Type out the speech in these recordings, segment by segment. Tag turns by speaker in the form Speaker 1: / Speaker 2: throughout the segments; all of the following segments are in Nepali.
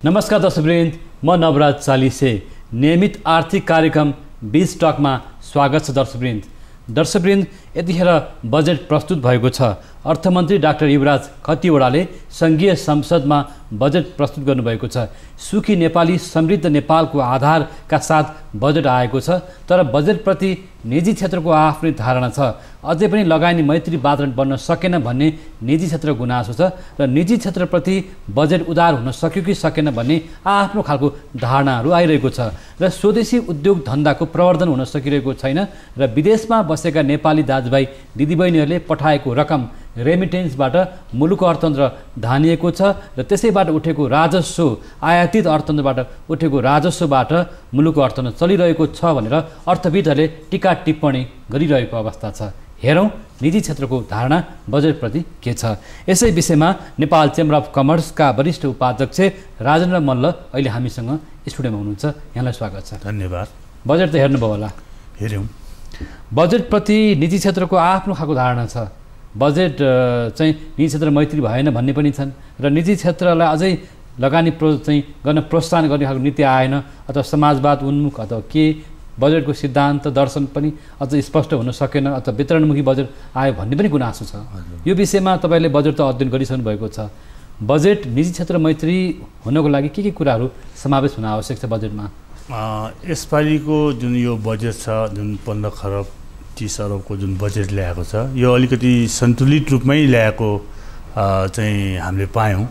Speaker 1: नमस्कार दर्शकवृन्द, म नवराज चालिसे नियमित आर्थिक कार्यक्रम बीज टकमा स्वागत छ। दर्शकवृन्द, यतिखेर बजेट प्रस्तुत भएको छ। अर्थमन्त्री डाक्टर युवराज खतिवडाले सङ्घीय संसदमा बजेट प्रस्तुत गर्नुभएको छ। सुखी नेपाली समृद्ध नेपालको आधारका साथ बजेट आएको छ। तर बजेटप्रति निजी क्षेत्रको आफ्नै धारणा छ। अझै पनि लगानी मैत्री वातावरण बन्न सकेन भन्ने निजी क्षेत्रको गुनासो छ र निजी क्षेत्रप्रति बजेट उदार हुन सक्यो कि सकेन भन्ने आफ्नो खालको धारणाहरू आइरहेको छ र स्वदेशी उद्योग धन्दाको प्रवर्धन हुन सकिरहेको छैन र विदेशमा बसेका नेपाली दाजुभाइ दिदीबहिनीहरूले पठाएको रकम रेमिटेन्सबाट मुलुकको अर्थतन्त्र धानिएको छ र त्यसैबाट उठेको राजस्व, आयातित अर्थतन्त्रबाट उठेको राजस्वबाट मुलुकको अर्थतन्त्र चलिरहेको छ भनेर अर्थविदहरूले टीका टिप्पणी गरिरहेको अवस्था छ। हेरौँ निजी क्षेत्रको धारणा बजेटप्रति के छ। यसै विषयमा नेपाल चेम्बर अफ कमर्सका वरिष्ठ उपाध्यक्ष राजेन्द्र मल्ल अहिले हामीसँग स्टुडियोमा हुनुहुन्छ। यहाँलाई स्वागत छ।
Speaker 2: धन्यवाद।
Speaker 1: बजेट त हेर्नुभयो होला?
Speaker 2: हेऱ्यौँ।
Speaker 1: बजेटप्रति निजी क्षेत्रको आफ्नो खालको धारणा छ। बजेट चाहिँ निजी क्षेत्र मैत्री भएन भन्ने पनि छन् र निजी क्षेत्रलाई अझै लगानी गर्न प्रोत्साहन गर्ने खालको नीति आएन अथवा समाजवाद उन्मुख अथवा के बजेटको सिद्धान्त दर्शन पनि अझ स्पष्ट हुन सकेन अथवा वितरणमुखी बजेट आयो भन्ने पनि गुनासो छ। यो विषयमा तपाईँले बजेट त अध्ययन गरिसक्नु भएको छ। बजेट निजी क्षेत्र मैत्री हुनको लागि के कुराहरू समावेश हुन आवश्यक छ बजेटमा?
Speaker 2: यसपालिको जुन यो बजेट छ, जुन 15 खरब 30 अरबको जुन बजेट ल्याएको छ, यो अलिकति सन्तुलित रूपमै ल्याएको चाहिँ हामीले पायौँ।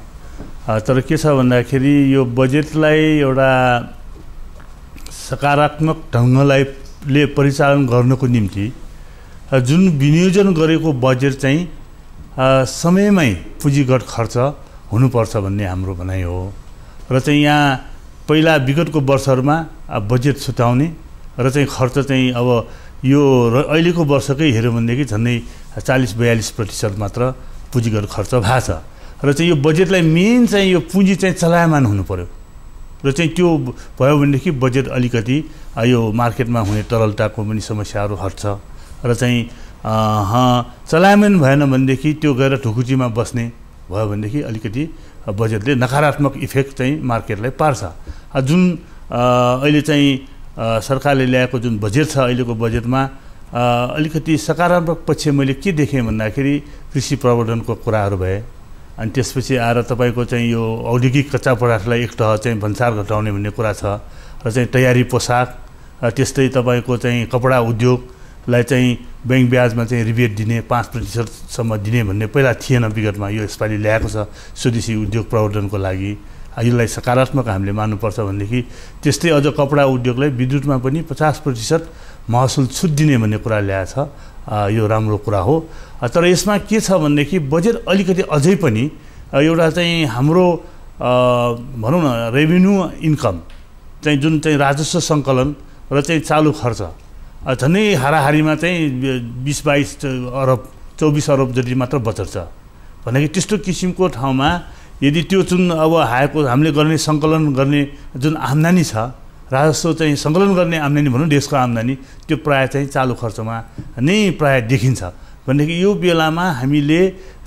Speaker 2: तर के छ भन्दाखेरि यो बजेटलाई एउटा सकारात्मक ढङ्गले परिचालन गर्नको निम्ति जुन विनियोजन गरेको बजेट चाहिँ समयमै पुँजीगत खर्च हुनुपर्छ भन्ने हाम्रो भनाइ हो। र चाहिँ यहाँ पहिला विगतको वर्षहरूमा बजेट छुट्याउने र चाहिँ खर्च चाहिँ अब यो अहिलेको वर्षकै हेऱ्यो भनेदेखि झन्डै 40-42% मात्र पुँजीगत खर्च भएको छ। र चाहिँ यो बजेटलाई मेन चाहिँ यो पुँजी चाहिँ चलायमान हुनु पर्यो र चाहिँ त्यो भयो भनेदेखि बजेट अलिकति यो मार्केटमा हुने तरलताको पनि समस्याहरू हट्छ र चाहिँ चलायमान भएन भनेदेखि त्यो गएर ढुकुटीमा बस्ने भयो भनेदेखि अलिकति बजेटले नकारात्मक इफेक्ट चाहिँ मार्केटलाई पार्छ। जुन अहिले चाहिँ सरकारले ल्याएको जुन बजेट छ, अहिलेको बजेटमा अलिकति सकारात्मक पक्ष मैले के देखेँ भन्दाखेरि कृषि प्रवर्धनको कुराहरू भए, अनि त्यसपछि आएर तपाईँको चाहिँ यो औद्योगिक कच्चा पदार्थलाई एक तह चाहिँ भन्सार घटाउने भन्ने कुरा छ र चाहिँ तयारी पोसाक, त्यस्तै तपाईँको चाहिँ कपडा उद्योगलाई चाहिँ ब्याङ्क ब्याजमा चाहिँ रिबेट दिने 5% दिने भन्ने पहिला थिएन विगतमा, यो यसपालि ल्याएको छ स्वदेशी उद्योग प्रवर्धनको लागि। यसलाई सकारात्मक हामीले मान्नुपर्छ भनेदेखि त्यस्तै अझ कपडा उद्योगलाई विद्युतमा पनि 50% महसुल छुट दिने भन्ने कुरा ल्याएछ। यो राम्रो कुरा हो। तर यसमा के छ भनेदेखि बजेट अलिकति अझै पनि एउटा चाहिँ हाम्रो भनौँ न रेभिन्यू इन्कम चाहिँ जुन चाहिँ राजस्व सङ्कलन र चाहिँ चालु खर्च झन्डै हाराहारीमा चाहिँ 20-22 अरब 24 अरब जति मात्र बचत छ भनेको त्यस्तो किसिमको ठाउँमा यदि त्यो जुन अब हामीले गर्ने सङ्कलन गर्ने जुन आम्दानी छ, राजस्व चाहिँ सङ्कलन गर्ने आम्दानी भनौँ देशको आम्दानी, त्यो प्रायः चाहिँ चालु खर्चमा नै प्रायः देखिन्छ भनेदेखि यो बेलामा हामीले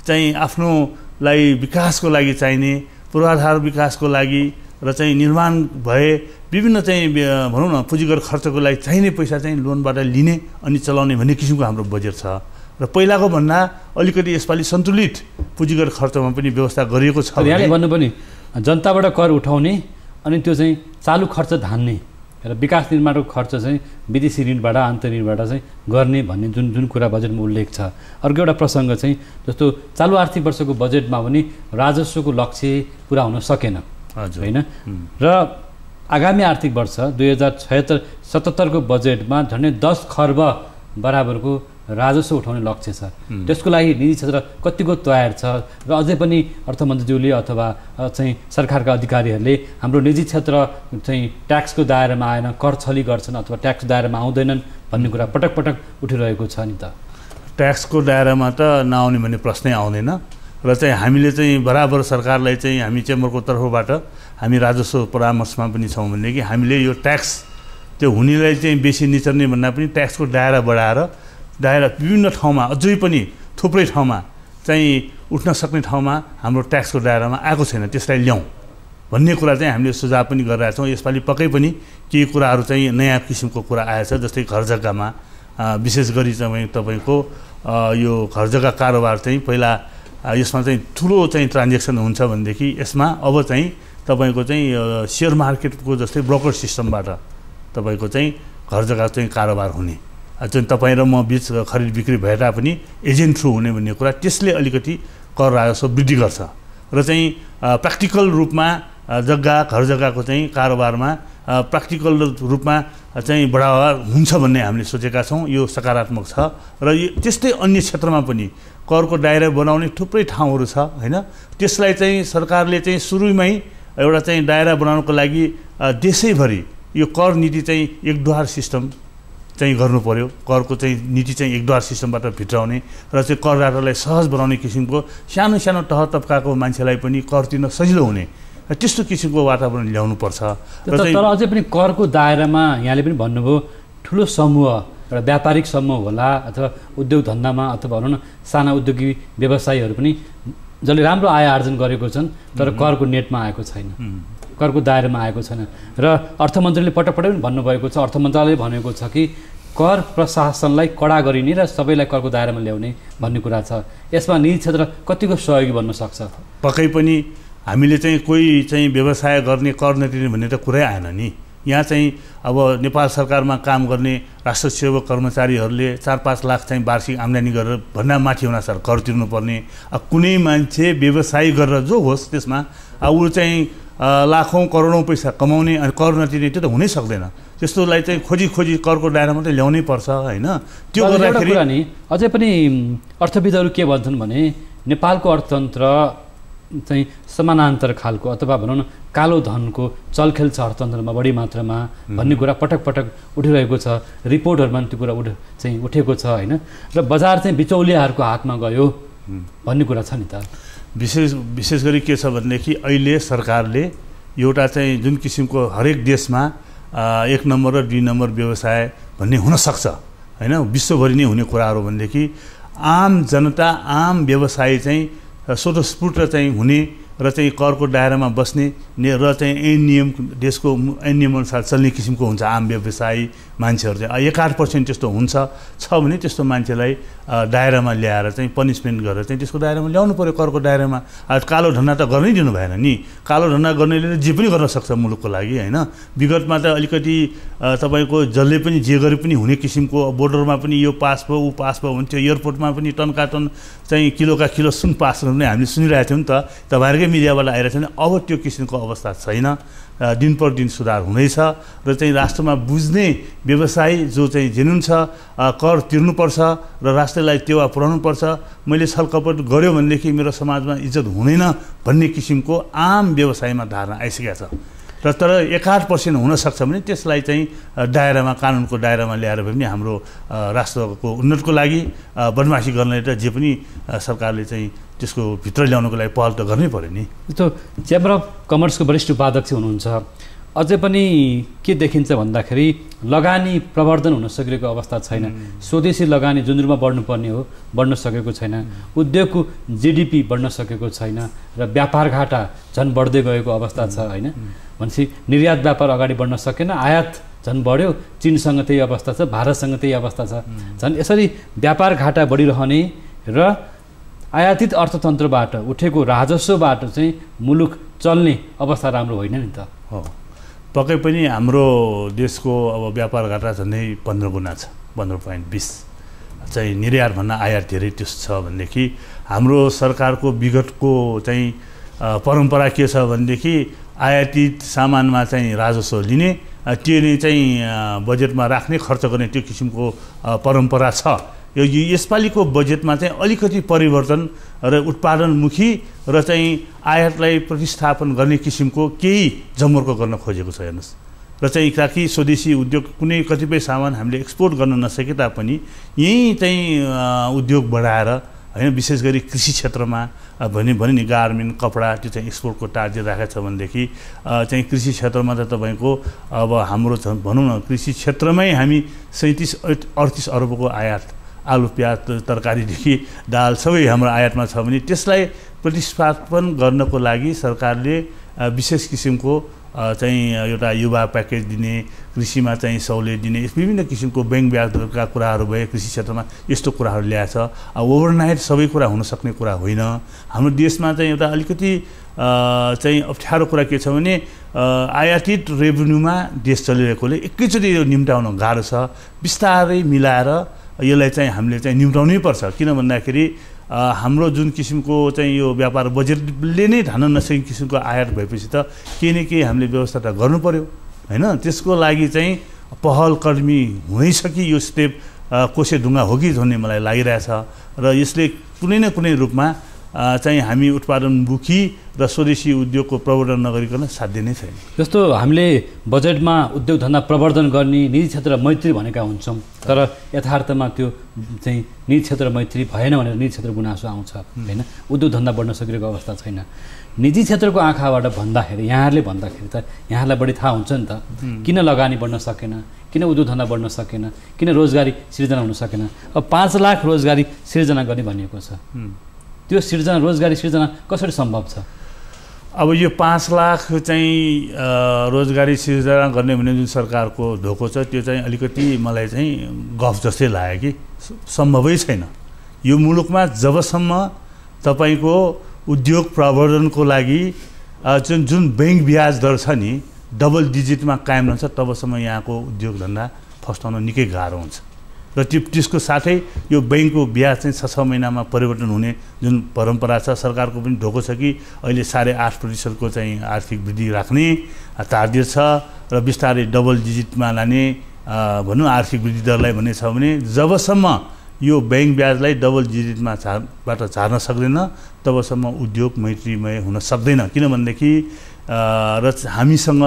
Speaker 2: चाहिँ आफ्नोलाई विकासको लागि चाहिने पूर्वाधार विकासको लागि र चाहिँ निर्माण भए विभिन्न चाहिँ भनौँ न पुँजीगत खर्चको लागि चाहिने पैसा चाहिँ लोनबाट लिने अनि चलाउने भन्ने किसिमको हाम्रो बजेट छ र पहिलाको भन्दा अलिकति यसपालि सन्तुलित पुँजीगत खर्चमा पनि व्यवस्था गरिएको छ।
Speaker 1: यहाँले भन्नु पनि जनताबाट कर उठाउने अनि त्यो चाहिँ चालु खर्च धान्ने र विकास निर्माणको खर्च चाहिँ विदेशी ऋणबाट आन्तरिकबाट चाहिँ गर्ने भन्ने जुन कुरा बजेटमा उल्लेख छ। अर्को एउटा प्रसङ्ग चाहिँ जस्तो चालु आर्थिक वर्षको बजेटमा पनि राजस्वको लक्ष्य पुरा हुन सकेन होइन र आगामी आर्थिक वर्ष 2076-77 को बजेटमा झन्डै 10 खर्ब बराबरको राजस्व उठाउने लक्ष्य छ। त्यसको लागि निजी क्षेत्र कतिको तयार छ र अझै पनि अर्थमन्त्रीज्यूले अथवा चाहिँ सरकारका अधिकारीहरूले हाम्रो निजी क्षेत्र चाहिँ ट्याक्सको दायरामा आएन, कर छली गर्छन् अथवा ट्याक्स दायरामा आउँदैनन् भन्ने कुरा पटक पटक उठिरहेको छ नि त।
Speaker 2: ट्याक्सको दायरामा त नआउने भन्ने प्रश्नै आउँदैन र चाहिँ हामीले चाहिँ बराबर सरकारलाई चाहिँ हामी चेम्बरको तर्फबाट हामी राजस्व परामर्शमा पनि छौँ भनेदेखि हामीले यो ट्याक्स त्यो हुनेलाई चाहिँ बेसी निचर्ने भन्दा पनि ट्याक्सको दायरा बढाएर दायरा विभिन्न ठाउँमा अझै पनि थुप्रै ठाउँमा चाहिँ उठ्न सक्ने ठाउँमा हाम्रो ट्याक्सको दायरामा आएको छैन, त्यसलाई ल्याउँ भन्ने कुरा चाहिँ हामीले सुझाव पनि गरिरहेका छौँ। यसपालि पक्कै पनि केही कुराहरू चाहिँ नयाँ किसिमको कुरा आएछ, जस्तै घर जग्गामा विशेष गरी तपाईँको यो घर जग्गा कारोबार चाहिँ पहिला यसमा चाहिँ ठुलो चाहिँ ट्रान्जेक्सन हुन्छ भनेदेखि यसमा अब चाहिँ तपाईँको चाहिँ सेयर मार्केटको जस्तै ब्रोकर सिस्टमबाट तपाईँको चाहिँ घर जग्गा चाहिँ कारोबार हुने चाहिँ तपाईँ र म बिच खरिद बिक्री भए तापनि एजेन्ट थ्रु हुने भन्ने कुरा, त्यसले अलिकति कर राजस्व वृद्धि गर्छ र चाहिँ प्र्याक्टिकल रूपमा घर जग्गाको चाहिँ कारोबारमा प्र्याक्टिकल रूपमा चाहिँ बढावा हुन्छ भन्ने हामीले सोचेका छौँ। यो सकारात्मक छ र त्यस्तै अन्य क्षेत्रमा पनि करको दायरा बनाउने थुप्रै ठाउँहरू छ होइन। त्यसलाई चाहिँ सरकारले चाहिँ सुरुमै एउटा चाहिँ दायरा बनाउनको लागि देशैभरि यो कर नीति चाहिँ एकद्वार सिस्टम चाहिँ गर्नु पर्यो। करको चाहिँ नीति चाहिँ एकद्वार सिस्टमबाट भित्राउने र चाहिँ करदातालाई सहज बनाउने किसिमको सानो सानो तह तबकाको मान्छेलाई पनि कर तिर्न सजिलो हुने त्यस्तो किसिमको वातावरण ल्याउनुपर्छ।
Speaker 1: तर अझै पनि करको दायरामा यहाँले पनि भन्नुभयो ठुलो समूह, एउटा व्यापारिक समूह होला अथवा उद्योग धन्दामा अथवा भनौँ न साना उद्योगी व्यवसायीहरू पनि जसले राम्रो आय आर्जन गरेको छन् तर करको नेटमा आएको छैन, करको दायरामा आएको छैन। र अर्थमन्त्रीले पटक पटक पनि भन्नुभएको छ, अर्थ मन्त्रालयले भनेको छ कि कर प्रशासनलाई कडा गरिने र सबैलाई करको दायरामा ल्याउने भन्ने कुरा छ। यसमा निजी क्षेत्र कतिको सहयोगी बन्न सक्छ?
Speaker 2: पक्कै पनि हामीले चाहिँ कोही चाहिँ व्यवसाय गर्ने कर नतिर्ने भन्ने त कुरै आएन नि। यहाँ चाहिँ अब नेपाल सरकारमा काम गर्ने राष्ट्र सेवक कर्मचारीहरूले 4-5 लाख चाहिँ वार्षिक आम्दानी गरेर भन्दा माथि हुनासार कर तिर्नुपर्ने। कुनै मान्छे व्यवसाय गरेर जो होस् त्यसमा ऊ चाहिँ लाखौँ करोडौँ पैसा कमाउने अनि कर नतिर्ने त्यो त हुनै सक्दैन। त्यस्तोलाई चाहिँ खोजी करको दायरा मात्रै ल्याउनै पर्छ होइन। त्यो गर्दाखेरि
Speaker 1: नि अझै पनि अर्थविदहरू के भन्छन् भने नेपालको अर्थतन्त्र चाहिँ समानान्तर खालको अथवा भनौँ न कालो धनको चलखेल छ अर्थतन्त्रमा बढी मात्रामा भन्ने कुरा पटक पटक उठिरहेको छ। रिपोर्टहरूमा त्यो कुरा उठेको छ होइन। र बजार चाहिँ बिचौलियाहरूको हातमा गयो भन्ने कुरा छ नि त।
Speaker 2: विशेष गरी के छ भनेदेखि अहिले सरकारले एउटा चाहिँ जुन किसिमको हरेक देशमा 1 नम्बर र 2 नम्बर व्यवसाय भन्ने हुनसक्छ होइन, विश्वभरि नै हुने कुराहरू भनेदेखि आम जनता आम व्यवसायी चाहिँ स्वतस्फूर्त चाहिँ हुने र चाहिँ करको दायरामा बस्ने र चाहिँ ऐन नियम देशको ऐन नियमअनुसार चल्ने किसिमको हुन्छ आम व्यवसायी मान्छेहरू चाहिँ 1-8% त्यस्तो छ भने त्यस्तो मान्छेलाई दायरामा ल्याएर चाहिँ पनिसमेन्ट गरेर चाहिँ त्यसको दायरामा ल्याउनु पर्यो। करको दायरामा कालो धन्दा त गर्नै दिनु भएन नि। कालो धन्दा गर्नेले जे पनि गर्न सक्छ मुलुकको लागि होइन। विगतमा त अलिकति तपाईँको जसले पनि जे गरे पनि हुने किसिमको बोर्डरमा पनि यो पास भयो ऊ पास भयो भन्थ्यो, एयरपोर्टमा पनि टनका टन चाहिँ किलोका किलो सुन पास गर्ने हामीले सुनिरहेको थियौँ नि त, तपाईँहरूकै मिडियाबाट आइरहेको छ। अब त्यो किसिमको अवस्था छैन, दिन पर दिन सुधार हुँदैछ र चाहिँ राष्ट्रमा बुझ्ने व्यवसायी जो चाहिँ जेन्युन छ कर तिर्नुपर्छ र राष्ट्रलाई टेवा पुर्याउनुपर्छ। मैले छलकपट गऱ्यो भनेदेखि मेरो समाजमा इज्जत हुँदैन भन्ने किसिमको आम व्यवसायमा धारणा आइसकेको छ। र तर 1-8% हुनसक्छ भने त्यसलाई चाहिँ दायरामा कानुनको दायरामा ल्याएर पनि हाम्रो राष्ट्रको उन्नतिको लागि बदमासी गर्ने त जे पनि सरकारले चाहिँ त्यसको भित्र ल्याउनको लागि पहल त गर्नै पर्यो नि।
Speaker 1: त्यो चेम्बर अफ कमर्सको वरिष्ठ उपाध्यक्ष हुनुहुन्छ, अझै पनि के देखिन्छ भन्दाखेरि लगानी प्रवर्धन हुन सकेको अवस्था छैन। स्वदेशी लगानी जुन रूपमा बढ्नुपर्ने हो बढ्न सकेको छैन, उद्योगको जिडिपी बढ्न सकेको छैन र व्यापार घाटा झन् बढ्दै गएको अवस्था छ होइन। भनेपछि निर्यात व्यापार अगाडि बढ्न सकेन, आयात झन् बढ्यो, चीनसँग त्यही अवस्था छ, भारतसँग त्यही अवस्था छ। झन् यसरी व्यापार घाटा बढिरहने र आयातित अर्थतन्त्रबाट उठेको राजस्वबाट चाहिँ मुलुक चल्ने अवस्था राम्रो होइन नि त।
Speaker 2: हो, पक्कै पनि हाम्रो देशको अब व्यापार घाटा झन्डै 15 गुणा छ, 15.20 चाहिँ निर्यातभन्दा आयात धेरै त्यस छ भनेदेखि हाम्रो सरकारको विगतको चाहिँ परम्परा के छ भनेदेखि आयातित सामानमा चाहिँ राजस्व लिने, त्यो नै चाहिँ बजेटमा राख्ने, खर्च गर्ने त्यो किसिमको परम्परा छ। यो यसपालिको बजेटमा चाहिँ अलिकति परिवर्तन र उत्पादनमुखी र चाहिँ आयातलाई प्रतिस्थापन गर्ने किसिमको केही जमर्को गर्न खोजेको छ हेर्नुहोस्। र चाहिँ ताकि स्वदेशी उद्योग कुनै कतिपय सामान हामीले एक्सपोर्ट गर्न नसके तापनि यहीँ चाहिँ उद्योग बढाएर होइन, विशेष गरी कृषि क्षेत्रमा भने नि गार्मेन्ट कपडा त्यो चाहिँ एक्सपोर्टको टार्गेट राखेको छ भनेदेखि चाहिँ कृषि क्षेत्रमा त तपाईँको अब हाम्रो भनौँ न कृषि क्षेत्रमै हामी 37-38 अरबको आयात, आलु प्याज तरकारीदेखि दाल सबै हाम्रो आयातमा छ भने त्यसलाई प्रतिस्थापन गर्नको लागि सरकारले विशेष किसिमको चाहिँ एउटा युवा प्याकेज दिने, कृषिमा चाहिँ सहुलियत दिने, विभिन्न किसिमको ब्याङ्क ब्याज दरका कुराहरू भए कृषि क्षेत्रमा यस्तो कुराहरू ल्याएछ। ओभरनाइट सबै कुरा हुन सक्ने कुरा होइन। हाम्रो देशमा चाहिँ एउटा अलिकति चाहिँ अप्ठ्यारो कुरा के छ भने आयातित रेभेन्यूमा देश चलिरहेकोले एकैचोटि यो निम्टाउन गाह्रो छ। बिस्तारै मिलाएर यसलाई चाहिँ हामीले चाहिँ निम्टाउनै पर्छ। किन भन्दाखेरि हाम्रो जुन किसिमको चाहिँ यो व्यापार बजेटले नै धान्न नसकेको किसिमको आयात भएपछि त केही न केही हामीले व्यवस्था त गर्नु पर्यो हैन। त्यसको लागि चाहिँ पहल कदमी हुँदैछ कि यो स्टेप कोसे ढुङ्गा हो कि भन्ने मलाई लागिरहेछ र यसले कुनै न कुनै रूपमा चाहिँ हामी उत्पादनमुखी र स्वदेशी उद्योगको प्रवर्धन नगरिकन साध्य नै छैन।
Speaker 1: जस्तो हामीले बजेटमा उद्योग धन्दा प्रवर्धन गर्ने निजी क्षेत्र मैत्री भनेका हुन्छौँ, तर यथार्थमा त्यो चाहिँ निजी क्षेत्र मैत्री भएन भनेर निजी क्षेत्र गुनासो आउँछ हैन। उद्योग धन्दा बढ्न सकिरहेको अवस्था छैन। निजी क्षेत्रको आँखाबाट भन्दाखेरि यहाँहरूले भन्दाखेरि त यहाँलाई बढी थाहा हुन्छ नि त, किन लगानी बढ्न सकेन, किन उद्योग धन्दा बढ्न सकेन, किन रोजगारी सिर्जना हुन सकेन। अब 5 लाख रोजगारी सिर्जना गर्ने भनिएको छ, त्यो सिर्जना रोजगारी सिर्जना कसरी सम्भव छ?
Speaker 2: अब यो 5 लाख चाहिँ रोजगारी सिर्जना गर्ने भन्ने जुन सरकारको धोको छ त्यो चाहिँ अलिकति मलाई चाहिँ गफ जस्तै लाग्यो कि सम्भवै छैन। यो मुलुकमा जबसम्म तपाईको उद्योग प्रवर्धनको लागि जुन ब्याङ्क ब्याज दर छ नि डबल डिजिटमा कायम रहन्छ तबसम्म यहाँको उद्योग धन्दा फस्टाउन निकै गाह्रो हुन्छ। र त्यसको साथै यो ब्याङ्कको ब्याज चाहिँ 6 महिनामा परिवर्तन हुने जुन परम्परा छ, सरकारको पनि ढोको छ कि अहिले 8.5% चाहिँ आर्थिक वृद्धि राख्ने टार्गेट छ र बिस्तारै डबल डिजिटमा लाने भनौँ आर्थिक वृद्धि दरलाई भन्ने छ भने जबसम्म यो ब्याङ्क ब्याजलाई डबल डिजिटमा बाट झार्न सक्दैन तबसम्म उद्योग मैत्रीमय हुन सक्दैन। किनभनेदेखि र हामीसँग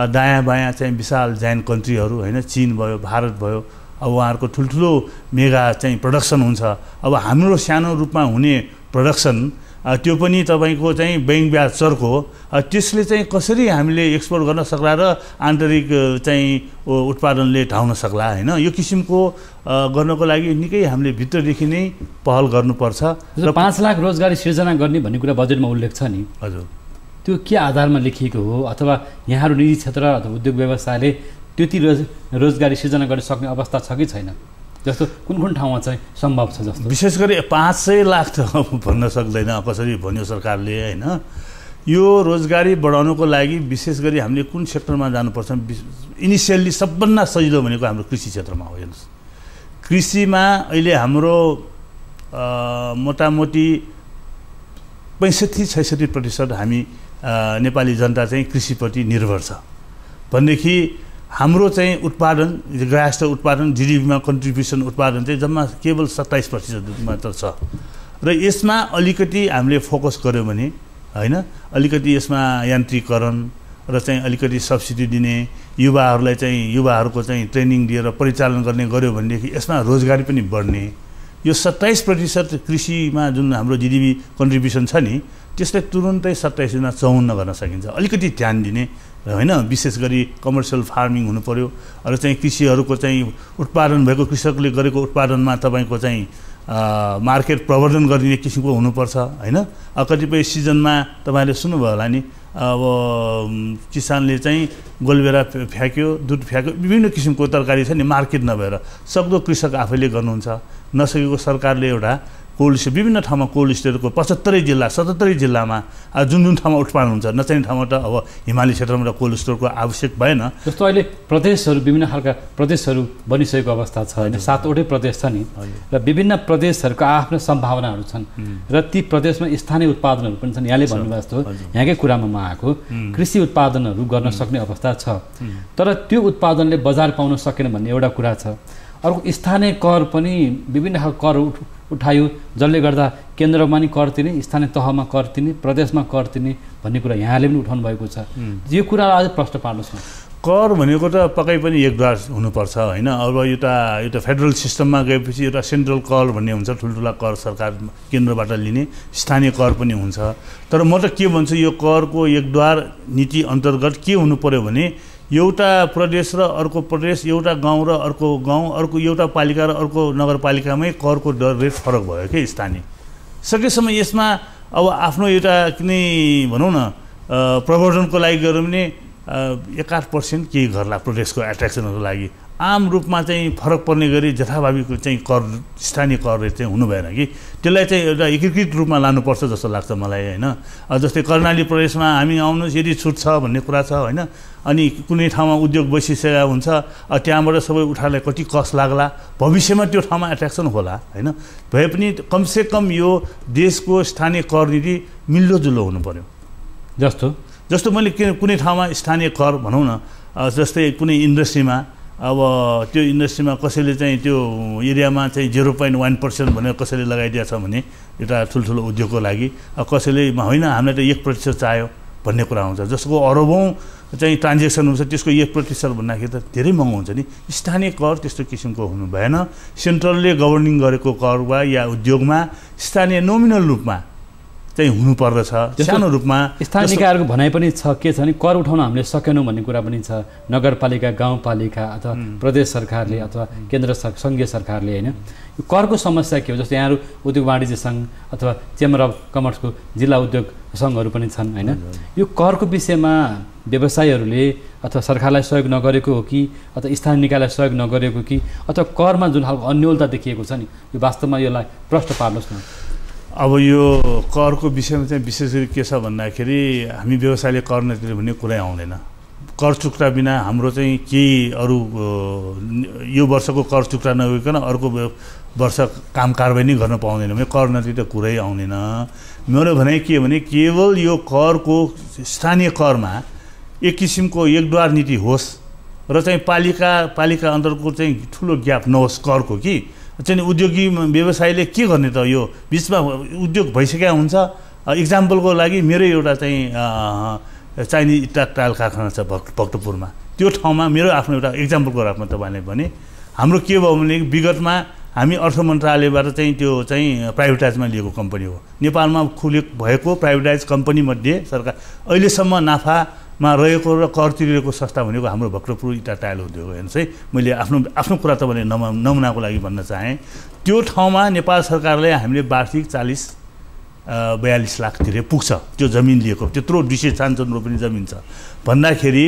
Speaker 2: दायाँ बायाँ चाहिँ विशाल जायन्ट कन्ट्रीहरू हैन, चीन भयो, भारत भयो, अब उहाँहरूको ठुल्ठुलो मेगा चाहिँ प्रडक्सन हुन्छ। अब हाम्रो सानो रूपमा हुने प्रडक्सन त्यो पनि तपाईँको चाहिँ ब्याङ्क ब्याज चर्को त्यसले चाहिँ कसरी हामीले एक्सपोर्ट गर्न सक्ला र आन्तरिक चाहिँ उत्पादनले ढाउन सक्ला हैन। यो किसिमको गर्नको लागि निकै हामीले भित्रदेखि नै पहल गर्नुपर्छ।
Speaker 1: र 5 लाख रोजगारी सिर्जना गर्ने भन्ने कुरा बजेटमा उल्लेख छ नि,
Speaker 2: हजुर
Speaker 1: त्यो के आधारमा लेखिएको हो? अथवा यहाँहरू निजी क्षेत्र अथवा उद्योग व्यवसायले त्यति रोजगारी सिर्जना गर्न सक्ने अवस्था छ कि छैन? जस्तो कुन ठाउँमा चाहिँ सम्भव छ? जस्तो
Speaker 2: विशेष गरी 500 लाख त भन्न सक्दैन, कसरी भन्यो सरकारले हैन। यो रोजगारी बढाउनको लागि विशेष गरी हामीले कुन सेक्टरमा जानुपर्छ? इनिसियल्ली सबभन्दा सजिलो भनेको हाम्रो कृषि क्षेत्रमा हो। हेर्नुहोस्, कृषिमा अहिले हाम्रो मोटामोटी 65-66% हामी नेपाली जनता चाहिँ कृषिप्रति निर्भर छ भनेदेखि हाम्रो चाहिँ उत्पादन गृहस्थ उत्पादन जीडीपीमा कन्ट्रिब्युसन उत्पादन चाहिँ जम्मा केवल 27% मात्र छ। र यसमा अलिकति हामीले फोकस गर्यो भने हैन, अलिकति यसमा यान्त्रिकीकरण र चाहिँ अलिकति सब्सिडी दिने, युवाहरूलाई चाहिँ युवाहरूको चाहिँ ट्रेनिङ दिएर परिचालन गर्ने गर्यो भनेदेखि यसमा रोजगारी पनि बढ्ने। यो 27% कृषिमा जुन हाम्रो जीडीपी कन्ट्रिब्युसन छ नि त्यसलाई तुरुन्तै 27 मा 54 गर्न सकिन्छ। अलिकति ध्यान दिने हैन, विशेष गरी कमर्सियल फार्मिङ हुनु पर्यो र चाहिँ कृषिहरूको चाहिँ उत्पादन भएको कृषकले गरेको उत्पादनमा तपाईँको चाहिँ मार्केट प्रवर्धन गर्ने किसिमको हुनुपर्छ हैन। कतिपय सिजनमा तपाईँले सुन्नुभयो होला नि, अब किसानले चाहिँ गोलबेरा फ्याक्यो, दुध फ्याक्यो, विभिन्न किसिमको तरकारी छ नि, मार्केट नभएर सक्दो कृषक आफैले गर्नुहुन्छ। नसकेको सरकारले एउटा कोल्ड स्टोर विभिन्न ठाउँमा कोल्ड स्टोरको 75 जिल्ला 77 जिल्लामा जुन ठाउँमा उत्पादन हुन्छ नचाहिने ठाउँमा त अब हिमाली क्षेत्रमा त कोल्ड स्टोरको आवश्यक भएन।
Speaker 1: जस्तो अहिले प्रदेशहरू विभिन्न खालका प्रदेशहरू बनिसकेको अवस्था छ हैन, 7वटै प्रदेश छ नि र विभिन्न प्रदेशहरूको आफ्ना सम्भावनाहरू छन् र ती प्रदेशमा स्थानीय उत्पादनहरू पनि छन्। यहाँले भन्नुभयो जस्तो यहाँकै कुरामा म आएको कृषि उत्पादनहरू गर्न सक्ने अवस्था छ, तर त्यो उत्पादनले बजार पाउन सकेन भन्ने एउटा कुरा छ। अर्को स्थानीय कर पनि विभिन्न खालको कर उठायो जसले गर्दा केन्द्रमा नि कर तिर्ने, स्थानीय तहमा कर तिर्ने, प्रदेशमा कर तिर्ने भन्ने कुरा यहाँले पनि उठाउनु भएको छ। यो कुरा अझै प्रश्न पार्नुहोस् न।
Speaker 2: कर भनेको त पक्कै पनि एकद्वार हुनुपर्छ हैन। अब एउटा फेडरल सिस्टममा गएपछि एउटा सेन्ट्रल कर भन्ने हुन्छ, ठुल्ठुला कर सरकार केन्द्रबाट लिने, स्थानीय कर पनि हुन्छ। तर म त के भन्छु, यो करको एकद्वार नीति अन्तर्गत के हुनु पर्यो भने एउटा प्रदेश र अर्को प्रदेश, एउटा गाउँ र अर्को गाउँ, अर्को एउटा पालिका र अर्को नगरपालिकामै करको दर रेट फरक भयो के स्थानीय। सकेसम्म यसमा अब आफ्नो एउटा कुनै भनौँ न प्रवर्धनको लागि गऱ्यो भने 1-8% केही गर्ला प्रोटेक्सको एट्र्याक्सनको लागि। आम रूपमा चाहिँ फरक पर्ने गरी जथाभावीको चाहिँ कर स्थानीय कर रेट चाहिँ हुनु भएन कि त्यसलाई चाहिँ एउटा एकीकृत रूपमा लानुपर्छ जस्तो लाग्छ मलाई होइन। जस्तै कर्णाली प्रदेशमा हामी आउनुहोस् यदि छुट छ भन्ने कुरा छ होइन, अनि कुनै ठाउँमा उद्योग बसिसकेको हुन्छ त्यहाँबाट सबै उठाएर कति कस्ट लाग्ला, भविष्यमा त्यो ठाउँमा एट्र्याक्सन होला होइन। भए पनि कमसेकम यो देशको स्थानीय कर नीति मिल्दोजुल्दो हुनु पर्यो। जस्तो मैले कुनै ठाउँमा स्थानीय कर भनौँ न, जस्तै कुनै इन्डस्ट्रीमा अब त्यो इन्डस्ट्रीमा कसैले चाहिँ त्यो एरियामा चाहिँ 0.1% भनेर कसैले लगाइदिएको छ भने एउटा ठुल्ठुलो उद्योगको लागि, कसैले होइन हामीलाई त 1% चाहियो भन्ने कुरा हुन्छ। जसको अरबौँ चाहिँ ट्रान्जेक्सन हुन्छ त्यसको 1% भन्दाखेरि त धेरै महँगो हुन्छ नि। स्थानीय कर त्यस्तो किसिमको हुनु भएन। सेन्ट्रलले गभर्निङ गरेको कर वा या उद्योगमा स्थानीय नोमिनल रूपमा चाहिँ हुनुपर्दछ, सानो रूपमा।
Speaker 1: स्थानीय निकायहरूको भनाइ पनि छ के छ भने कर उठाउन हामीले सकेनौँ भन्ने कुरा पनि छ। नगरपालिका, गाउँपालिका अथवा प्रदेश सरकारले अथवा केन्द्र सङ्घीय सरकारले होइन। यो करको समस्या के हो? जस्तो यहाँहरू उद्योग वाणिज्य सङ्घ अथवा चेम्बर अफ कमर्सको जिल्ला उद्योग सङ्घहरू पनि छन् होइन। यो करको विषयमा व्यवसायीहरूले अथवा सरकारलाई सहयोग नगरेको हो कि अथवा स्थानीय निकायलाई सहयोग नगरेको कि अथवा करमा जुन खालको अन्योलता देखिएको छ नि, यो वास्तवमा यसलाई प्रश्न पार्नुहोस् न।
Speaker 2: अब यो करको विषयमा चाहिँ विशेष गरी के छ भन्दाखेरि हामी व्यवसायले कर नतिर्ने भन्ने कुरै आउँदैन। कर चुक्ता बिना हाम्रो चाहिँ केही अरू यो वर्षको कर चुक्ता नगरिकन अर्को वर्ष काम कारबाही नै गर्न पाउँदैन भने कर नतिर्ने त कुरै आउँदैन। मेरो भनाइ के हो भने केवल यो करको स्थानीय करमा एक किसिमको एकद्वार नीति होस् र चाहिँ पालिका अन्तरको चाहिँ ठुलो ग्याप नहोस् करको कि चाहिँ उद्योगी व्यवसायीले के गर्ने त यो बिचमा उद्योग भइसकेको हुन्छ। इक्जाम्पलको लागि मेरो एउटा चाहिँ चाइनिज इट्टा टायल कारखाना छ भक्तपुरमा। त्यो ठाउँमा मेरो आफ्नो एउटा इक्जाम्पलको रूपमा तपाईँले भने हाम्रो के भयो भने विगतमा हामी अर्थ मन्त्रालयबाट चाहिँ त्यो चाहिँ प्राइभेटाइजमा लिएको कम्पनी हो। नेपालमा भएको प्राइभेटाइज कम्पनीमध्ये सरकार अहिलेसम्म नाफामा रहेको र कर तिरेको संस्था भनेको हाम्रो भक्तपुर इट्टा टायल उद्योग हो। हेर्नुहोस् है, मैले आफ्नो कुरा तपाईँले नमुनाको लागि भन्न चाहेँ। त्यो ठाउँमा नेपाल सरकारले हामीले वार्षिक 40-42 लाख तिरे पुग्छ त्यो जमिन लिएको, त्यत्रो 255 रोपनी जमिन छ भन्दाखेरि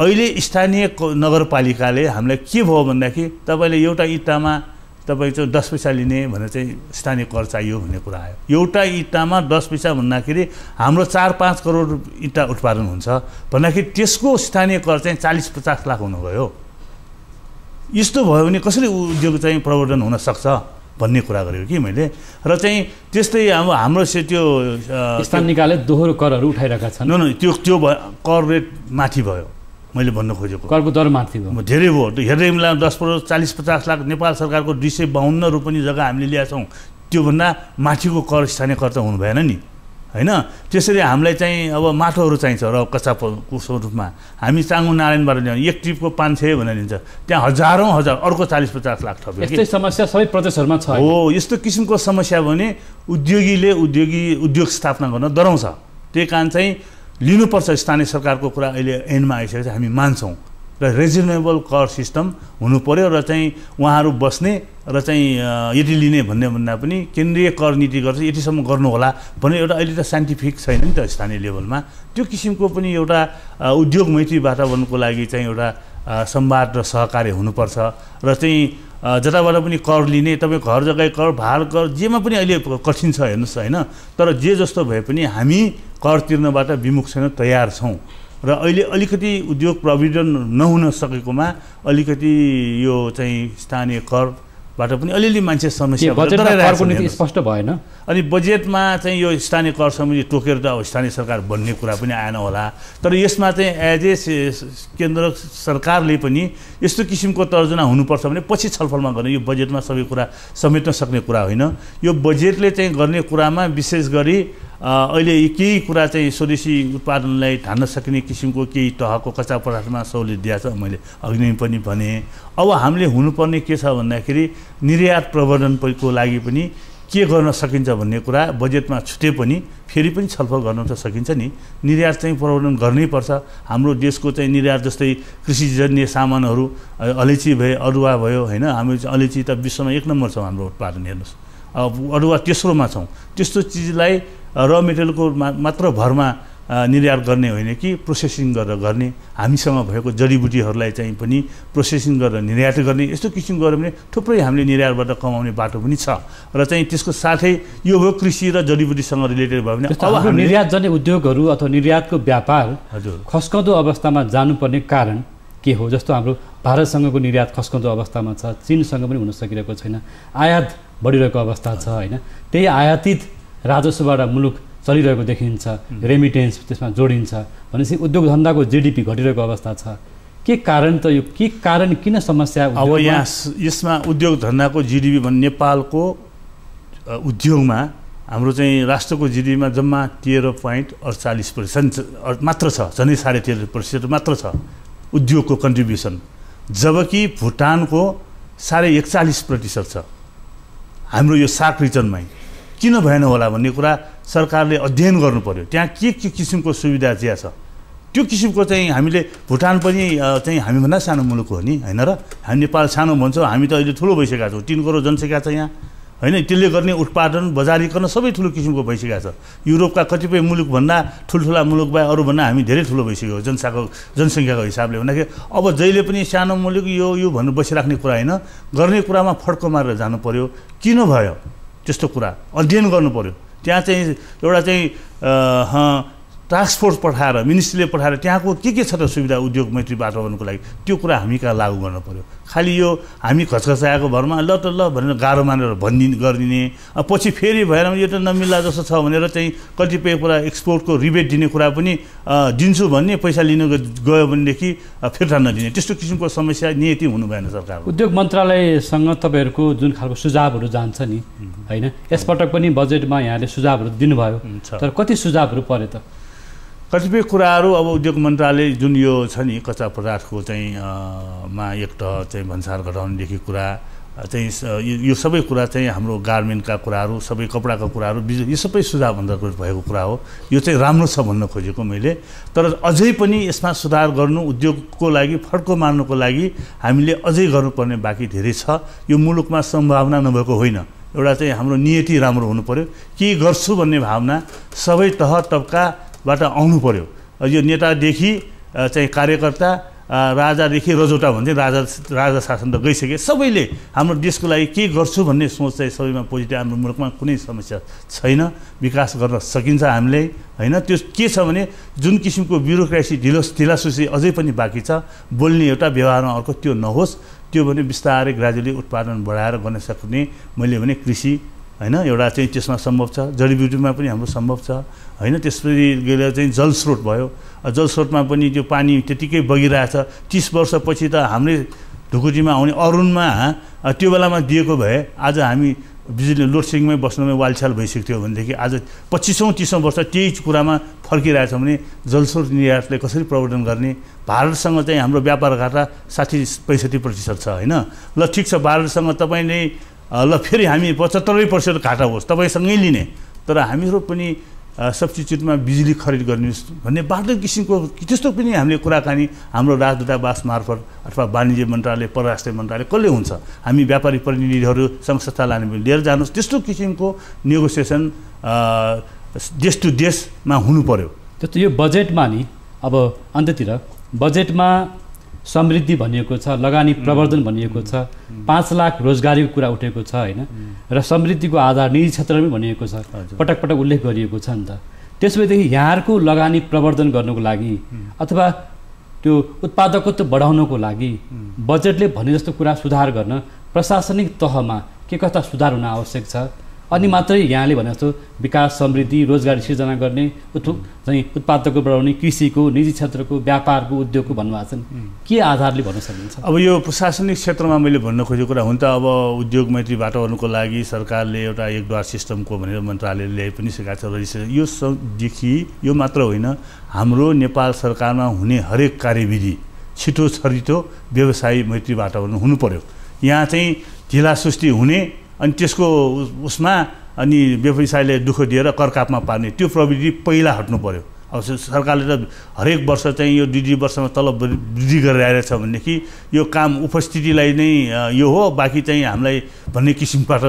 Speaker 2: अहिले स्थानीय नगरपालिकाले हामीलाई के भयो भन्दाखेरि तपाईँले एउटा इट्टामा तपाईँ चाहिँ 10 पैसा लिने भनेर चाहिँ स्थानीय कर चाहियो भन्ने कुरा आयो। एउटा इट्टामा 10 पैसा भन्दाखेरि हाम्रो 4-5 करोड इट्टा उत्पादन हुन्छ भन्दाखेरि त्यसको स्थानीय कर चाहिँ 40-50 लाख हुन गयो। यस्तो भयो भने कसरी उद्योग चाहिँ प्रवर्धन हुन सक्छ भन्ने कुरा गरेको कि मैले। र चाहिँ त्यस्तै अब हाम्रो त्यो
Speaker 1: स्थानीय निकायले दोहोरो करहरू उठाइरहेका छन्।
Speaker 2: त्यो कर रेट माथि भयो मैले भन्न खोजेको।
Speaker 1: करको दर माथि भयो,
Speaker 2: धेरै भयो। हेर्दै मिलाएर 10-40-50 लाख नेपाल सरकारको 252 रोपनी जग्गा हामीले ल्याएको छौँ, त्योभन्दा माथिको कर स्थानीय कर त हुनु भएन नि होइन। त्यसरी हामीलाई चाहिँ अब माटोहरू चाहिन्छ र कच्चाको स्वरूपमा हामी चाङ्गु नारायणबाट ल्याउँ, एक ट्रिपको 500 भनेर लिन्छ, त्यहाँ हजारौँ अर्को 40-50 लाख थप्यो।
Speaker 1: यस्तै समस्या सबै प्रदेशहरूमा छ
Speaker 2: हो। यस्तो किसिमको समस्या भने उद्योग स्थापना गर्न डराउँछ। त्यही कारण चाहिँ लिनुपर्छ स्थानीय सरकारको कुरा अहिले एन्डमा आइसकेको छ। हामी मान्छौँ र रिजनेबल कर सिस्टम हुनु पर्यो र चाहिँ उहाँहरू बस्ने र चाहिँ यति लिने भन्दा पनि केन्द्रीय कर नीति गर्छ यतिसम्म गर्नु होला भन्ने एउटा अहिले त साइन्टिफिक छैन नि त स्थानीय लेभलमा। त्यो किसिमको पनि एउटा उद्योग मैत्री वातावरणको लागि चाहिँ एउटा संवाद र सहकार्य हुनुपर्छ र चाहिँ जताबाट पनि कर लिने तपाईँ घर जग्गा कर भार कर जेमा पनि अहिले कठिन छ हेर्नुहोस् होइन। तर जे जस्तो भए पनि हामी कर तिर्नबाट विमुख छैन, तयार छौँ। र अहिले अलिकति उद्योग प्रविधन नहुन सकेकोमा अलिकति यो चाहिँ स्थानीय करबाट पनि अलिअलि मान्छे समस्या
Speaker 1: स्पष्ट भएन।
Speaker 2: अनि बजेटमा चाहिँ यो स्थानीय कर समिति टोकेर त अब स्थानीय सरकार बन्ने कुरा पनि आएन होला। तर यसमा चाहिँ एज ए केन्द्र सरकारले पनि यस्तो किसिमको तर्जुमा हुनुपर्छ भने पछि छलफलमा गर्ने, यो बजेटमा सबै कुरा समेट्न सक्ने कुरा होइन। यो बजेटले चाहिँ गर्ने कुरामा विशेष गरी अहिले केही कुरा चाहिँ स्वदेशी उत्पादनलाई ठान्न सकिने किसिमको केही तहको कच्चा पदार्थमा सहुलियत दिएको छ। मैले अघि पनि भने अब हामीले हुनुपर्ने के छ भन्दाखेरि निर्यात प्रवर्धनको लागि पनि के गर्न सकिन्छ भन्ने कुरा बजेटमा छुटे पनि फेरि पनि छलफल गर्न त सकिन्छ नि। निर्यात चाहिँ प्रवर्धन गर्नैपर्छ। हाम्रो देशको चाहिँ निर्यात जस्तै कृषिजन्य सामानहरू अलैँची भए, अदुवा भयो होइन। हामी अलैँची त विश्वमा 1 नम्बर छौँ हाम्रो उत्पादन। हेर्नुहोस् अब अदुवा तेस्रोमा छौँ। त्यस्तो चिजलाई र मेटेरियलको मात्र भरमा निर्यात गर्ने होइन कि प्रोसेसिङ गरेर गर्ने, हामीसँग भएको जडीबुटीहरूलाई चाहिँ पनि प्रोसेसिङ गरेर निर्यात गर्ने, यस्तो किसिम गऱ्यो भने थुप्रै हामीले निर्यातबाट कमाउने बाटो पनि छ। र चाहिँ त्यसको साथै यो भयो कृषि र जडीबुटीसँग रिलेटेड भयो भने
Speaker 1: अब निर्यात जन्य उद्योगहरू अथवा निर्यातको व्यापार खस्कँदो अवस्थामा जानुपर्ने कारण के हो? जस्तो हाम्रो भारतसँगको निर्यात खस्कँदो अवस्थामा छ, चीनसँग पनि हुन सकिरहेको छैन, आयात बढिरहेको अवस्था छ होइन। त्यही आयातित राजस्वबाट मुलुक चलिरहेको देखिन्छ, रेमिटेन्स त्यसमा जोडिन्छ भनेपछि उद्योग धन्दाको जीडीपी घटिरहेको अवस्था छ। के कारण त यो के कारण किन समस्या?
Speaker 2: अब यसमा उद्योग धन्दाको जीडीपी भन्ने नेपालको उद्योगमा हाम्रो चाहिँ राष्ट्रको जीडीपीमा जम्मा 13.48% मात्र छ, झनै 13.5% मात्र छ उद्योगको कन्ट्रिब्युसन, जबकि भुटानको 41% छ हाम्रो यो सार्क रिजनमै। किन भएन होला भन्ने कुरा सरकारले अध्ययन गर्नु पर्यो। त्यहाँ के किसिमको सुविधा चिया छ, त्यो किसिमको चाहिँ हामीले भुटान पनि चाहिँ हामीभन्दा सानो मुलुक हो नि होइन र? हामी नेपाल सानो भन्छौँ, हामी त अहिले ठुलो भइसकेका छौँ, 3 करोड जनसङ्ख्या छ यहाँ होइन। त्यसले गर्ने उत्पादन बजारीकरण सबै ठुलो किसिमको भइसकेको छ। युरोपका कतिपय मुलुकभन्दा ठुल्ठुला मुलुक बाहेक अरूभन्दा हामी धेरै ठुलो भइसक्यो जनसङ्ख्याको हिसाबले भन्दाखेरि अब जहिले पनि सानो मुलुक यो भनेर बसिराख्ने कुरा होइन, गर्ने कुरामा फड्को मारेर जानु पर्यो। किन भयो त्यस्तो कुरा अध्ययन गर्नु पर्यो। त्यहाँ चाहिँ एउटा चाहिँ टास्क फोर्स पठाएर मिनिस्ट्रीले पठाएर त्यहाँको के छ त सुविधा उद्योग मैत्री वातावरणको लागि, त्यो कुरा हामी कहाँ लागू गर्नु पर्यो। खालि यो हामी खचखचाएको भरमा ल त ल भनेर गाह्रो मानेर गरिदिने, पछि फेरि भएन यो त नमिल्ला जस्तो छ भनेर चाहिँ कतिपय कुरा एक्सपोर्टको रिबेट दिने कुरा पनि दिन्छु भन्ने, पैसा लिनु गयो भनेदेखि फिर्ता नदिने, त्यस्तो किसिमको समस्या नियति हुनु भएन सरकारको।
Speaker 1: उद्योग मन्त्रालयसँग तपाईँहरूको जुन खालको सुझावहरू जान्छ नि होइन, यसपटक पनि बजेटमा यहाँले सुझावहरू दिनुभयो, तर कति सुझावहरू परे त?
Speaker 2: कतिपय कुराहरू अब उद्योग मन्त्रालय जुन यो छ नि कच्चा पदार्थको चाहिँ मा एक चाहिँ भन्सार घटाउनेदेखि कुरा चाहिँ यो सबै कुरा चाहिँ हाम्रो गार्मेन्टका कुराहरू, सबै कपडाका कुराहरू, यो सबै सुधार अन्तर्गत भएको कुरा हो। यो चाहिँ राम्रो छ भन्न खोजेको मैले। तर अझै पनि यसमा सुधार गर्नु, उद्योगको लागि फड्को मार्नुको लागि हामीले अझै गर्नुपर्ने बाँकी धेरै छ। यो मुलुकमा सम्भावना नभएको होइन, एउटा चाहिँ हाम्रो नियति राम्रो हुनु पर्यो। के गर्छु भन्ने भावना सबै तह तबकाबाट आउनु पर्यो। यो नेतादेखि चाहिँ कार्यकर्ता, राजादेखि रजौटा भन्छ, राजा शासन त गइसके, सबैले हाम्रो देशको लागि के गर्छु भन्ने सोच चाहिँ सबैमा पोजिटिभ। हाम्रो मुलुकमा कुनै समस्या छैन, विकास गर्न सकिन्छ हामीले होइन। त्यो के छ भने जुन किसिमको ब्युरोक्रेसी ढिलासुसी अझै पनि बाँकी छ, बोल्ने एउटा व्यवहारमा अर्को, त्यो नहोस्। त्यो भने बिस्तारै ग्रेजुअली उत्पादन बढाएर गर्न सक्ने, मैले भने कृषि होइन एउटा चाहिँ त्यसमा सम्भव छ, जडीबुटीमा पनि हाम्रो सम्भव छ होइन। त्यसपछि गएर चाहिँ जलस्रोत भयो, जलस्रोतमा पनि त्यो पानी त्यतिकै बगिरहेछ। 30 वर्षपछि त हाम्रै ढुकुटीमा आउने अरुणमा त्यो बेलामा दिएको भए आज हामी बिजुली लोडसेडिङमै बस्नुमै वालछाल भइसक्यो थियो भनेदेखि आज 25औं-30औं वर्ष त्यही कुरामा फर्किरहेछ भने जलस्रोत निर्यातले कसरी प्रवर्धन गर्ने? भारतसँग चाहिँ हाम्रो व्यापार घाटा 60-65% छ होइन। ल ठिक छ, भारतसँग तपाईँले ल फेरि हामी 75% घाटा होस् तपाईँसँगै लिने, तर हामीहरू पनि सब्स्टिट्युटमा बिजुली खरिद गर्नुहोस् भन्ने बाटो किसिमको त्यस्तो पनि हामीले कुराकानी हाम्रो राजदूतावास मार्फत अथवा वाणिज्य मन्त्रालय, परराष्ट्र मन्त्रालय कसले हुन्छ, हामी व्यापारी प्रतिनिधिहरू सङ्घ संस्था लाने लिएर जानुहोस्, त्यस्तो किसिमको नेगोसिएसन देश टु देशमा हुनु पर्यो।
Speaker 1: जस्तो यो बजेटमा नि अब अन्त्यतिर बजेटमा समृद्धि भनिएको छ, लगानी प्रवर्धन भनिएको छ, 5 लाख रोजगारीको कुरा उठेको छ होइन, र समृद्धिको आधार निजी क्षेत्रमा पनि भनिएको छ, पटक पटक उल्लेख गरिएको छ नि त। त्यसैदेखि यहाँहरूको लगानी प्रवर्धन गर्नुको लागि अथवा त्यो उत्पादकत्व बढाउनको लागि बजेटले भने जस्तो कुरा सुधार गर्न प्रशासनिक तहमा के कस्ता सुधार हुन आवश्यक छ? अनि मात्रै यहाँले भने जस्तो विकास, समृद्धि, रोजगारी सिर्जना गर्ने, चाहिँ उत्पादकत्व बढाउने, कृषिको, निजी क्षेत्रको, व्यापारको, उद्योगको भन्नुभएको छ नि, के आधारले भन्न सकिन्छ? अब
Speaker 2: यो प्रशासनिक क्षेत्रमा मैले भन्न खोजेको कुरा हुन त अब उद्योग मैत्री वातावरणको लागि सरकारले एउटा एकद्वार सिस्टमको भनेर मन्त्रालयले ल्याइ पनि सकेको छ रजिस्टर। योदेखि यो मात्र होइन, हाम्रो नेपाल सरकारमा हुने हरेक कार्यविधि छिटो छरितो व्यवसायी मैत्री वातावरण हुनु पर्यो। यहाँ चाहिँ ढिलासुस्ती हुने अनि त्यसको उसमा अनि व्यवसायले दुःख दिएर करकापमा पार्ने त्यो प्रवृत्ति पहिला हट्नु पर्यो अब सरकारले त हरेक वर्ष चाहिँ यो 2 वर्षमा तलब वृद्धि गरेर आइरहेछ भनेदेखि यो काम उपस्थितिलाई नै यो हो, बाँकी चाहिँ हामीलाई भन्ने किसिमबाट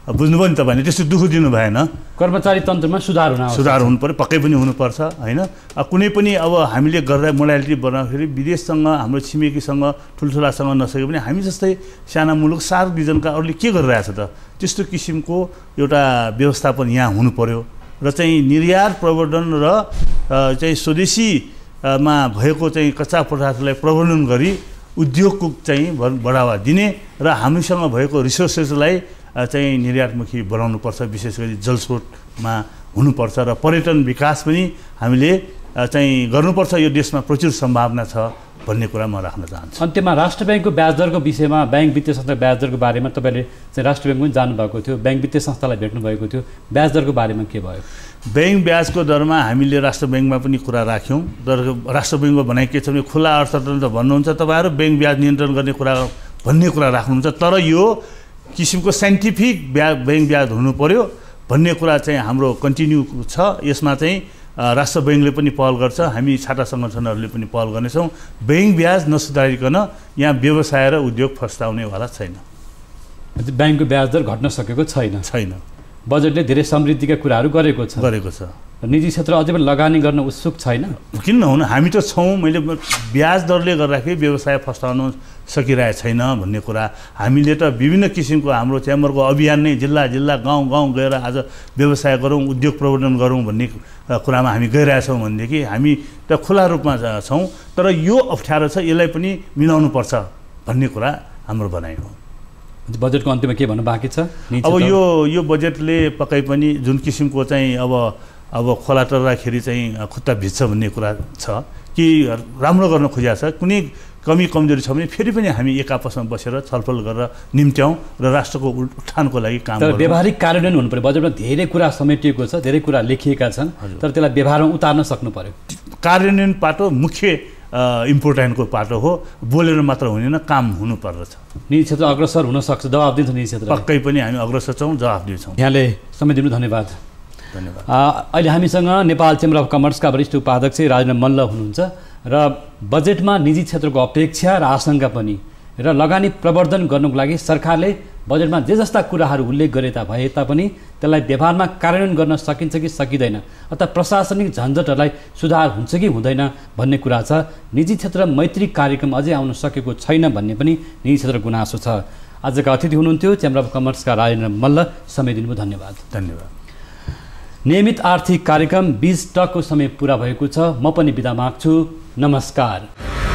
Speaker 2: बुझ्नुभयो नि तपाईँले, त्यस्तो दुःख दिनु भएन।
Speaker 1: कर्मचारी तन्त्रमा सुधार
Speaker 2: हुनु पर्यो, पक्कै पनि हुनुपर्छ होइन। कुनै पनि अब हामीले गर्दा मोडालिटी बनाउँदाखेरि विदेशसँग हाम्रो छिमेकीसँग ठुल्ठुलासँग नसके पनि हामी जस्तै साना मुलुक सार्क रिजनका अरूले के गरिरहेछ त, त्यस्तो किसिमको एउटा व्यवस्थापन यहाँ हुनु पर्यो र चाहिँ निर्यात प्रवर्धन र चाहिँ स्वदेशीमा भएको चाहिँ कच्चा पदार्थलाई प्रवर्धन गरी उद्योगको चाहिँ बढावा दिने र हामीसँग भएको रिसोर्सेसलाई चाहिँ निर्यातमुखी बनाउनुपर्छ, विशेष गरी जलस्रोतमा हुनुपर्छ र पर्यटन विकास पनि हामीले चाहिँ गर्नुपर्छ। यो देशमा प्रचुर सम्भावना छ भन्ने कुरा म राख्न चाहन्छु।
Speaker 1: अन्त्यमा राष्ट्र ब्याङ्कको ब्याज दरको विषयमा, ब्याङ्क वित्तीय संस्था ब्याज दरको बारेमा तपाईँले चाहिँ राष्ट्र ब्याङ्क पनि जानुभएको थियो, ब्याङ्क वित्तीय संस्थालाई भेट्नुभएको थियो, ब्याज दरको बारेमा के भयो?
Speaker 2: ब्याङ्क ब्याजको दरमा हामीले राष्ट्र ब्याङ्कमा पनि कुरा राख्यौँ। तर राष्ट्र ब्याङ्कको भनाइ के छ भने खुला अर्थतन्त्र भन्नुहुन्छ तपाईँहरू, ब्याङ्क ब्याज नियन्त्रण गर्ने कुरा भन्ने कुरा राख्नुहुन्छ, तर यो किसिमको साइन्टिफिक ब्याङ्क ब्याज हुनु पर्यो भन्ने कुरा चाहिँ हाम्रो कन्टिन्यू छ। यसमा चाहिँ राष्ट्र ब्याङ्कले पनि पहल गर्छ, हामी छाटा सङ्गठनहरूले पनि पहल गर्नेछौँ। ब्याङ्क ब्याज नसुधारिकन यहाँ व्यवसाय र उद्योग फस्टाउनेवाला छैन।
Speaker 1: ब्याङ्कको ब्याज दर घट्न सकेको छैन। बजेटले धेरै समृद्धिका कुराहरू गरेको छ। निजी क्षेत्र अझै पनि लगानी गर्न उत्सुक छैन।
Speaker 2: किन नहुनु, हामी त छौँ। मैले ब्याज दरले गर्दाखेरि व्यवसाय फस्टाउन सकिरहेको छैन भन्ने कुरा, हामीले त विभिन्न किसिमको हाम्रो च्याम्बरको अभियान नै जिल्ला गाउँ गएर आज व्यवसाय गरौँ, उद्योग प्रवर्धन गरौँ भन्ने कुरामा हामी गइरहेछौँ भनेदेखि हामी त खुला रूपमा छौँ। तर यो अप्ठ्यारो छ, यसलाई पनि मिलाउनुपर्छ भन्ने कुरा हाम्रो भनाइ हो।
Speaker 1: बजेटको अन्त्यमा के भन्नु बाँकी छ?
Speaker 2: अब यो बजेटले पक्कै पनि जुन किसिमको चाहिँ अब खोला टर्दाखेरि चाहिँ खुट्टा भिज्छ भन्ने कुरा छ कि राम्रो गर्न खोजेको छ, कुनै कमी कमजोरी छ भने फेरि पनि हामी एक आपसमा बसेर छलफल गरेर निम्त्याउँ र राष्ट्रको उत्थानको लागि काम गरौँ।
Speaker 1: तर व्यवहारिक कार्यान्वयन हुनु पर्यो। बजेटमा धेरै कुरा समेटिएको छ, धेरै कुरा लेखिएका छन्, तर त्यसलाई व्यवहारमा उतार्न सक्नु पर्यो।
Speaker 2: कार्यान्वयन पाटो मुख्य इम्पोर्टेन्टको पाटो हो, बोलेर मात्र हुँदैन, काम हुनुपर्दछ।
Speaker 1: निजी क्षेत्र अग्रसर हुनसक्छ, जवाब दिन्छ निजी क्षेत्र।
Speaker 2: पक्कै पनि हामी अग्रसर छौँ, जवाब दिन्छौँ।
Speaker 1: यहाँले समय दिनु धन्यवाद। अहिले हामीसँग नेपाल चेम्बर अफ कमर्सका वरिष्ठ उपाध्यक्ष राजेन्द्र मल्ल हुनुहुन्छ र बजेटमा निजी क्षेत्रको अपेक्षा र आशंका पनि र लगानी प्रवर्धन गर्नुको लागि सरकारले बजेटमा जे जस्ता कुराहरू उल्लेख गरे भए तापनि त्यसलाई व्यवहारमा कार्यान्वयन गर्न सकिन्छ कि सकिँदैन, अथवा प्रशासनिक झन्झटहरूलाई सुधार हुन्छ कि हुँदैन भन्ने कुरा छ। निजी क्षेत्र मैत्री कार्यक्रम अझै आउन सकेको छैन भन्ने पनि निजी क्षेत्र गुनासो छ। आजका अतिथि हुनुहुन्थ्यो चेम्बर अफ कमर्सका राजेन्द्र मल्ल। समय दिनुभयो, धन्यवाद। नियमित आर्थिक कार्यक्रम 20 टकको समय पुरा भएको छ। म पनि बिदा माग्छु। नमस्कार।